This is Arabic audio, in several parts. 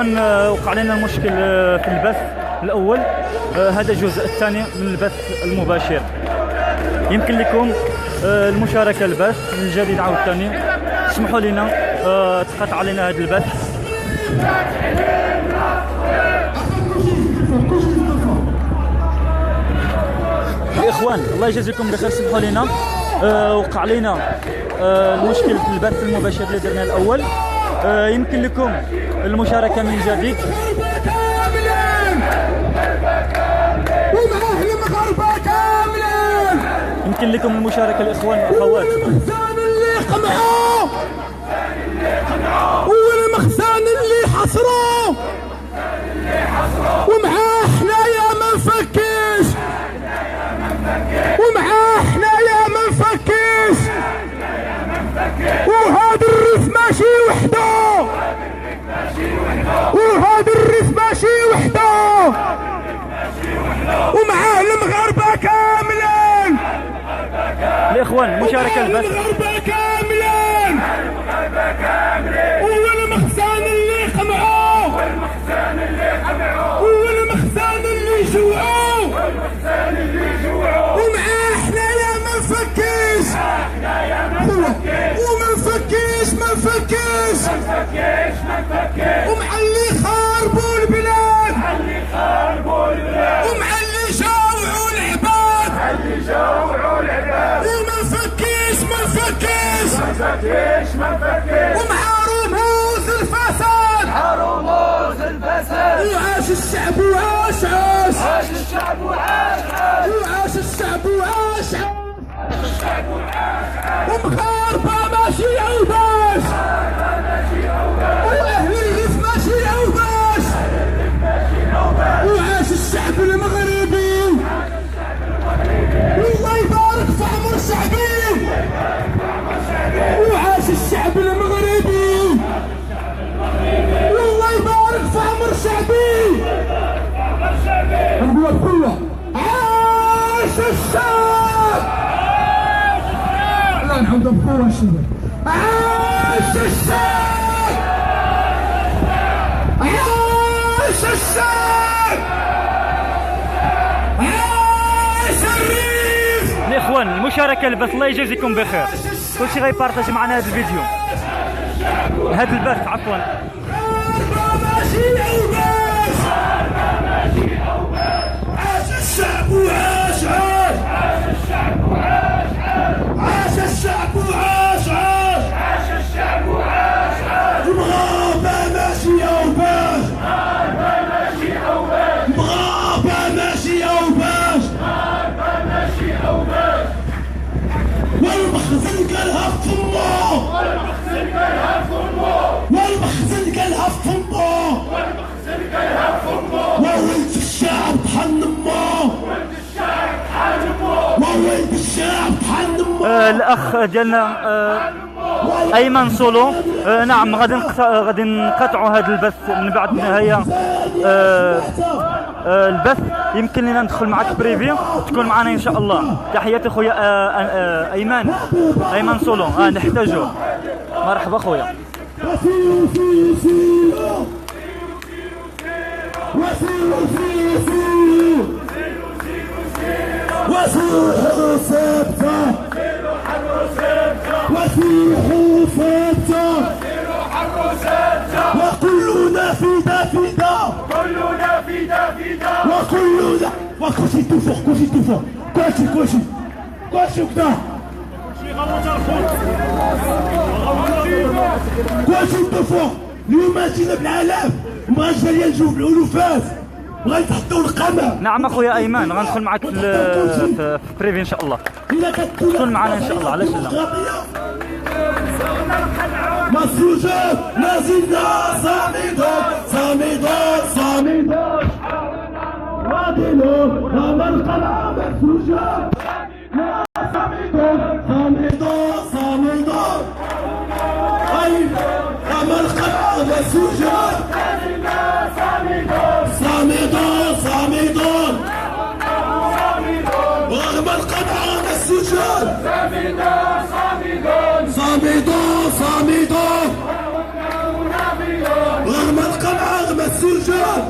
الاخوان وقع لنا المشكل في البث الاول. هذا الجزء الثاني من البث المباشر. يمكن لكم المشاركه البث من جديد عاوتاني. اسمحوا لنا تقطع علينا هذا البث. الاخوان الله يجازيكم بخير، سمحوا لنا وقع لنا المشكل في البث المباشر اللي درنا الاول. يمكن لكم المشاركه من جديد. يمكن لكم المشاركه الاخوان والاخوات. والمخزن اللي حصروه ومعاه حنايا ما نفكيش، ومعاه حنايا ما نفكيش، وهذا الريف ماشي وحده، وهذا الريف ماشي وحده، ومعاه المغاربه كاملين. الاخوان مشاركه البث. المغاربه كاملين، والمخزن اللي قمعوه، والمخزن اللي جوعوه، ومعاه حنايا ما نفكيش، وما نفكيش ما نفكيش، ومع اللي خاربوا البلاد، ومع اللي جاوعوا العباد، وما نفكيش ما نفكيش، ومع رموز الفساد، وعاش الشعب وعاش عاش، وعاش الشعب وعاش عاش، ومغاربة ماشي عوباش، واهل الريف ماشي عوباش، وعاش الشعب المغربي. والله يبارك في عمر شعبي، وعاش الشعب المغربي. والله يبارك في عمر شعبي. نقول كله عاش الشعب. لا نعود بقوة الشباب. عاش الشعب، عاش الشعب، عاش الريف. الاخوان المشاركه البث الله يجازيكم بخير. كل شيء غيبارطاج معنا هذا الفيديو، هذا البث عفوا. عاش الشعب وعاش عاش، عاش الشعب وعاش عاش، عاش الشعب وعاش عاش، عاش الشعب وعاش عاش. المغاربة ماشي عوباش، المغاربة ماشي عوباش، المغاربة ماشي عوباش، المغاربة ماشي عوباش. والمخزن قالها في فمه، والمخزن قالها في فمه، والمخزن قالها في فمه، والمخزن قالها في فمه. وولد الشعب طحن امه، ولد الشعب طحن امه، وولد الشعب طحن امه. الاخ ديالنا ايمن سولو. نعم غادي نقطعوا هذا البث من بعد نهايه البث. يمكن لنا ندخل معك بريفي تكون معنا ان شاء الله. تحياتي خويا ايمن سولو. نحتاجه. مرحبا خويا. وسيحوا ثابتة، وسيحوا ثابتة، وكلنا فدا فدا، كلنا فدا فدا، وكلنا وكلشي توفوق، كلشي توفوق، كلشي كدا، كلشي توفوق. اليوم جينا بالآلاف، وما جايين نجيو بالألوفات، وغنتحطوا القمع. نعم اخويا ايمن غندخل معك في بريفي ان شاء الله. تكون معنا ان شاء الله. علاش لا؟ مسروجات لازلنا صامدون صامدون صامدون، ناضلون رغم القلعة مسروجات صامدون صامدون صامدون، رغم القلعة مسروجات صامدون صامدون، رغم القلعة مسروجات صامدون صامدون، رغم القلعة رجال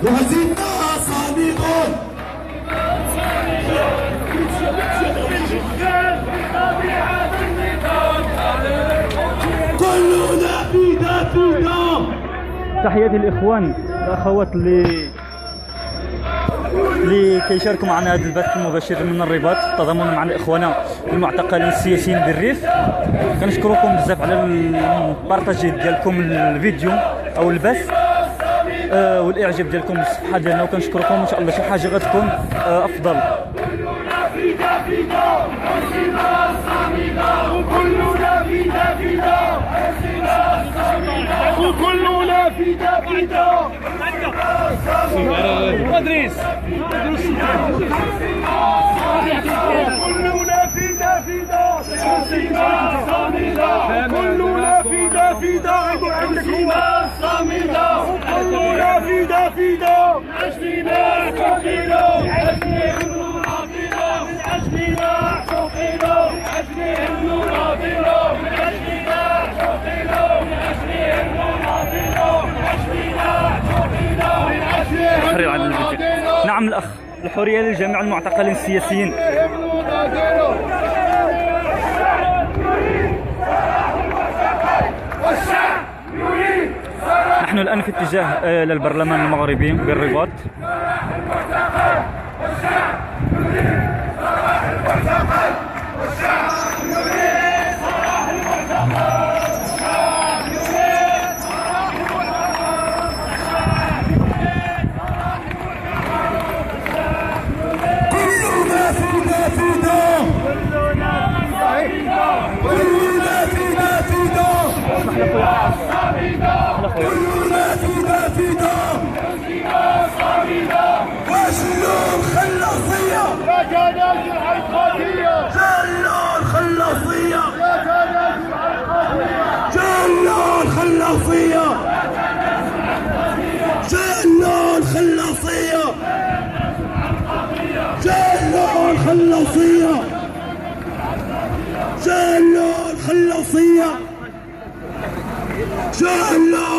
وهزيمنا صامدون كلنا فينا فينا. تحياتي الاخوان الاخوات اللي كيشاركوا معنا هذا البث المباشر من الرباط تضامنا مع الاخوان المعتقلين السياسيين بالريف. كنشكركم بزاف على البارطاجي ديالكم الفيديو او البث والاعجاب ديالكم بالصفحه ديالنا، وكنشكركم ان شاء الله شي حاجه غتكون افضل. وكلنا فينا فينا. ادريس كلنا فينا فينا. كلنا فينا فينا. كلنا فينا فينا. تحرير عن الفيديو. نعم الأخ، الحرية للجميع المعتقلين السياسيين. نحن الآن في اتجاه للبرلمان المغربي بالرباط.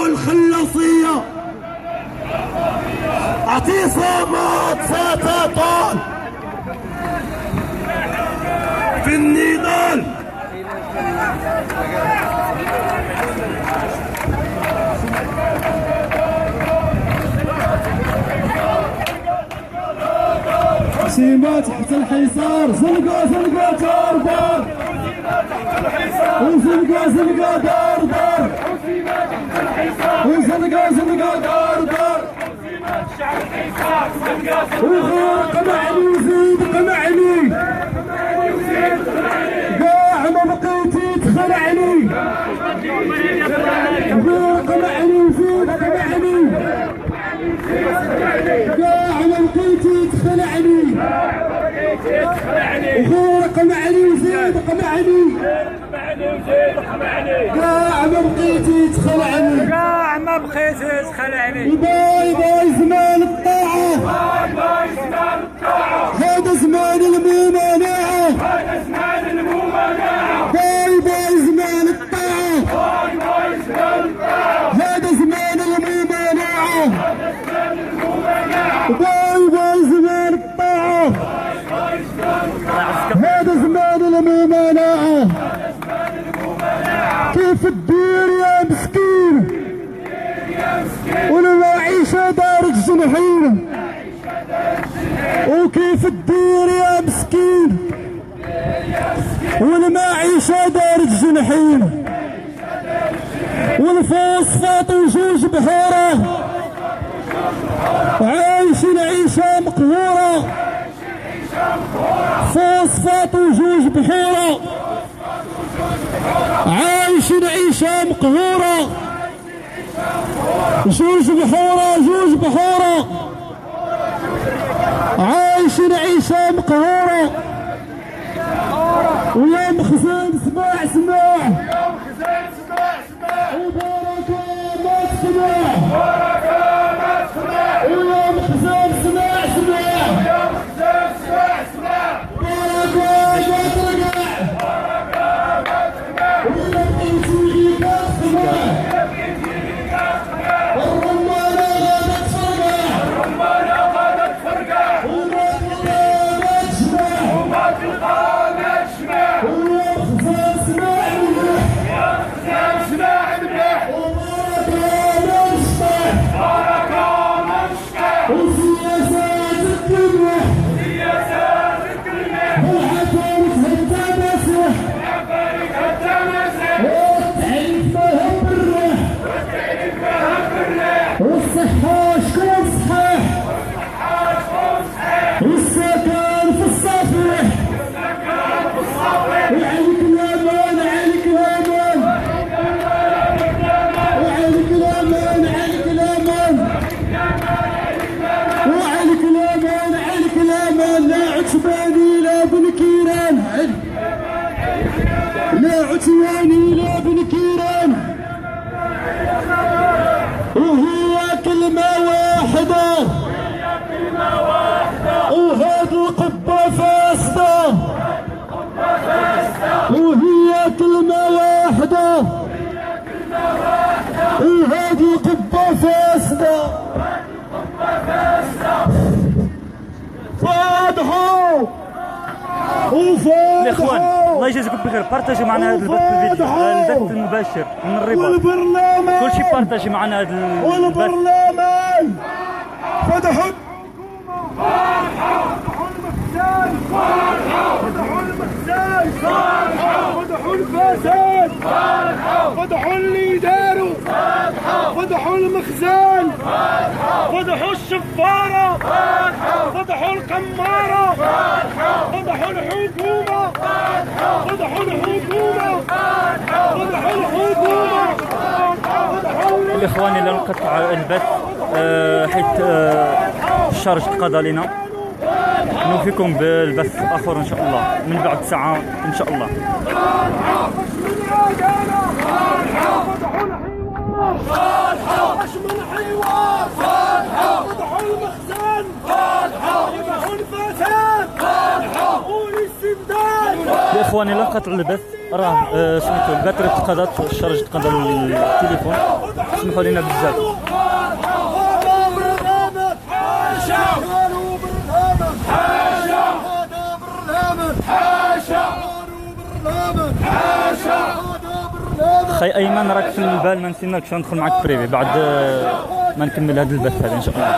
الخلاصية اعتصامات ستطال في النضال. سيما تحت الحصار. زنقة زنقة دار دار وزنقة زنقة دار دار وزنقة زنقة دار دار وغير قمعني وزيد قمعني كاع ما بقيتي تخلعني غير قمعني وزيد قمعني كاع ما بقيتي تخلعني وغير قمعني وزيد قمعني كاع ما بقيتي تخلعني كاع ما بقيتي تخلعني. باي باي زمان الطاعة هذا زمان الممانعة باي باي زمان الطاعة هذا زمان الممانعة باي باي زمان الطاعة هذا زمان الممانعة. كيف تدير يا مسكين والمعيشة دارت جنحين وكيف تدير يا مسكين والمعيشة دارت جنحين والفوسفات وجوج بحورة عايشين عيشة مقهورة. فوسفات وجوج بحورة عايشين عيشة مقهورة. جوج بحورة جوج بحورة عايشين عيشة مقهورة. ويا مخزن سماع سماع وبركة ما تسمع ويا مخزن سماع سماع بركة ما ترقع ويا بقيتي ما تسمع الصحة شكون صحيح والسكن في الصفيح وعليك الامان عليك الامان وعليك الامان عليك الامان وعليك الامان عليك الامان لا عتباني لا بن كيران لا عتباني لا بن كيران وهي كلمة واحدة وهاد القبة فاسدة وهي كلمة واحدة وهاد القبة فاسدة فاضحوا الاخوان الله يجازيكم بخير، بارطاجيو معنا هذا البث المباشر من الرباط. والبرلمان كلشي بارطاجي معنا هذا البث. والبرلمان فتحوا فتحوا الفساد فتحوا اللي داروا فتحوا المخزن فتحوا الشفارة فتحوا القمارة فتحوا الحكومة فتحوا الحكومة فتحوا الحكومة الاخوان لا نقطع البث حيث الشرج تقضى لنا. نوفيكم بالبث الاخر ان شاء الله من بعد ساعه ان شاء الله. فتحوا الحوار فتحوا المخزن فتحوا الفساد فتحوا الاستبداد. يا اخواني لا نقطع البث، راه سميتو الباتري تقضات، الشرج تقضى التليفون، سمحوا لنا بزاف. خي ايمن راك في البال، ما نسيناكش ندخل معك بريفي بعد ما نكمل هذا البث هذا ان شاء الله.